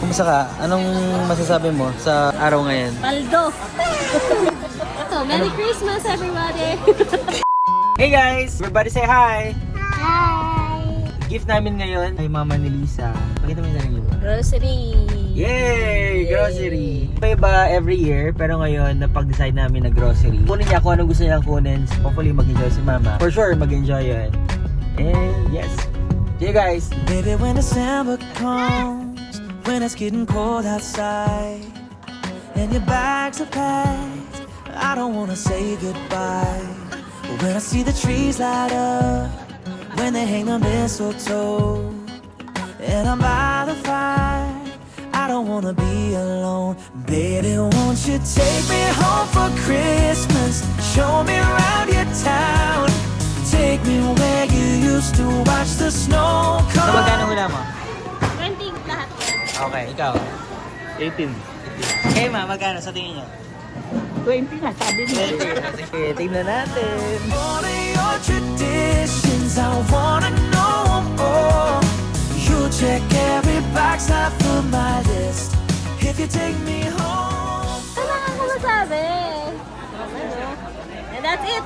Kumusta ka? Anong masasabi mo sa araw ngayon? Paldo! So, Merry Christmas, everybody! Hey guys! Everybody say hi! Hi! Gift namin ngayon ay mama ni Lisa. Pakita mo yung sarili mo. Grocery! Yay! Grocery! Iba every year, pero ngayon napag-decide namin na grocery. Kunin niya kung anong gusto niyang kunin. Hopefully mag-enjoy si mama. For sure, mag-enjoy yun. And yes. See you guys! Baby, when December comes, when it's getting cold outside, and your bags are packed, I don't wanna say goodbye. But when I see the trees light up, when they hang the mistletoe, and I'm by the fire, I don't wanna be alone. Baby, won't you take me home for Christmas? Show me around your town. Take me where you used to watch the snow So come. magkano hula mo? 20 lahat yan. Okay, ikaw? 18. Okay ma, magkano sa tingin niyo? 20 na, sabi mo. Sige, tingnan natin. All of your traditions, I wanna know more. You check every box off of my list. If you take me home. Kailangan ko masabi. And that's it!